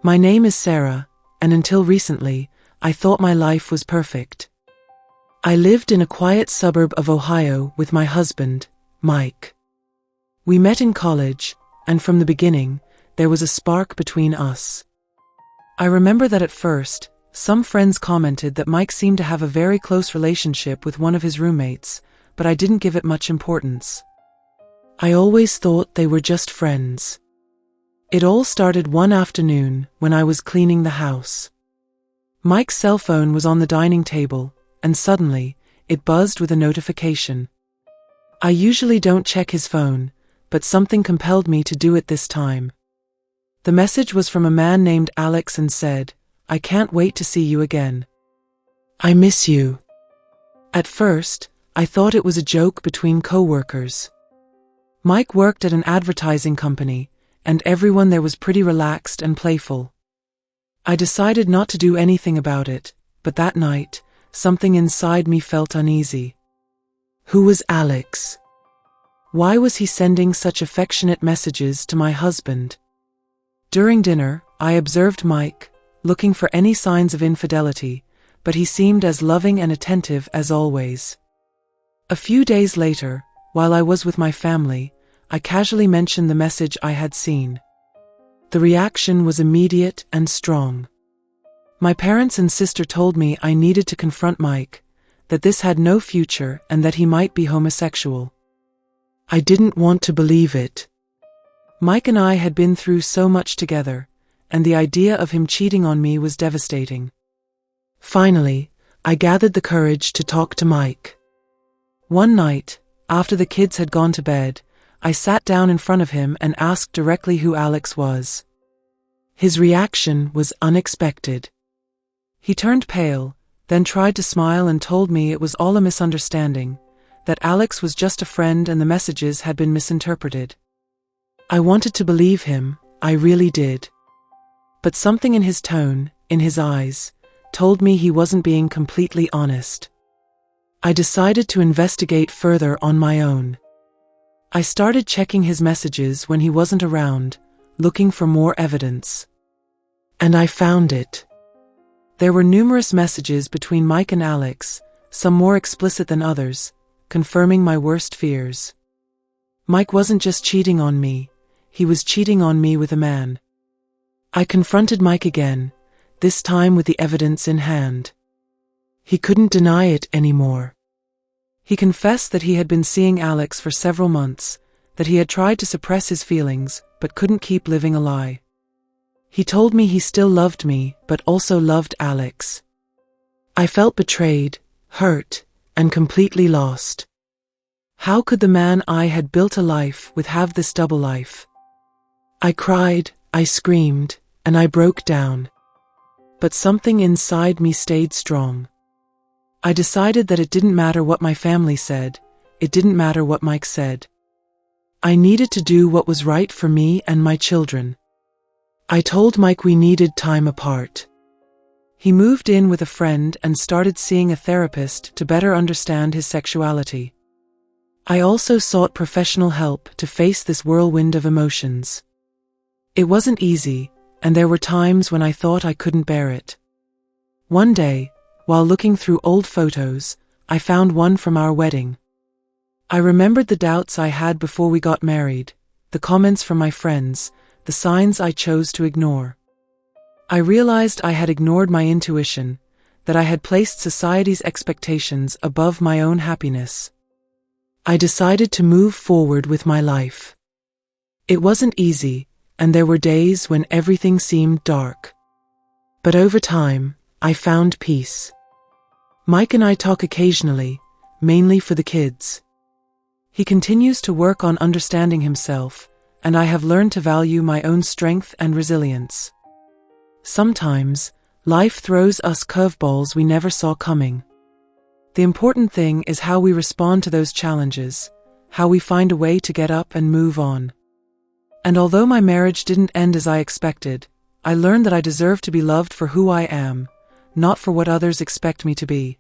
My name is Sarah, and until recently, I thought my life was perfect. I lived in a quiet suburb of Ohio with my husband, Mike. We met in college, and from the beginning, there was a spark between us. I remember that at first, some friends commented that Mike seemed to have a very close relationship with one of his roommates, but I didn't give it much importance. I always thought they were just friends. It all started one afternoon when I was cleaning the house. Mike's cell phone was on the dining table, and suddenly, it buzzed with a notification. I usually don't check his phone, but something compelled me to do it this time. The message was from a man named Alex and said, "I can't wait to see you again. I miss you." At first, I thought it was a joke between coworkers. Mike worked at an advertising company, and everyone there was pretty relaxed and playful. I decided not to do anything about it, but that night, something inside me felt uneasy. Who was Alex? Why was he sending such affectionate messages to my husband? During dinner, I observed Mike, looking for any signs of infidelity, but he seemed as loving and attentive as always. A few days later, while I was with my family, I casually mentioned the message I had seen. The reaction was immediate and strong. My parents and sister told me I needed to confront Mike, that this had no future and that he might be homosexual. I didn't want to believe it. Mike and I had been through so much together, and the idea of him cheating on me was devastating. Finally, I gathered the courage to talk to Mike. One night, after the kids had gone to bed, I sat down in front of him and asked directly who Alex was. His reaction was unexpected. He turned pale, then tried to smile and told me it was all a misunderstanding, that Alex was just a friend and the messages had been misinterpreted. I wanted to believe him, I really did. But something in his tone, in his eyes, told me he wasn't being completely honest. I decided to investigate further on my own. I started checking his messages when he wasn't around, looking for more evidence. And I found it. There were numerous messages between Mike and Alex, some more explicit than others, confirming my worst fears. Mike wasn't just cheating on me, he was cheating on me with a man. I confronted Mike again, this time with the evidence in hand. He couldn't deny it anymore. He confessed that he had been seeing Alex for several months, that he had tried to suppress his feelings, but couldn't keep living a lie. He told me he still loved me, but also loved Alex. I felt betrayed, hurt, and completely lost. How could the man I had built a life with have this double life? I cried, I screamed, and I broke down. But something inside me stayed strong. I decided that it didn't matter what my family said, it didn't matter what Mike said. I needed to do what was right for me and my children. I told Mike we needed time apart. He moved in with a friend and started seeing a therapist to better understand his sexuality. I also sought professional help to face this whirlwind of emotions. It wasn't easy, and there were times when I thought I couldn't bear it. One day, while looking through old photos, I found one from our wedding. I remembered the doubts I had before we got married, the comments from my friends, the signs I chose to ignore. I realized I had ignored my intuition, that I had placed society's expectations above my own happiness. I decided to move forward with my life. It wasn't easy, and there were days when everything seemed dark. But over time, I found peace. Mike and I talk occasionally, mainly for the kids. He continues to work on understanding himself, and I have learned to value my own strength and resilience. Sometimes, life throws us curveballs we never saw coming. The important thing is how we respond to those challenges, how we find a way to get up and move on. And although my marriage didn't end as I expected, I learned that I deserve to be loved for who I am, not for what others expect me to be.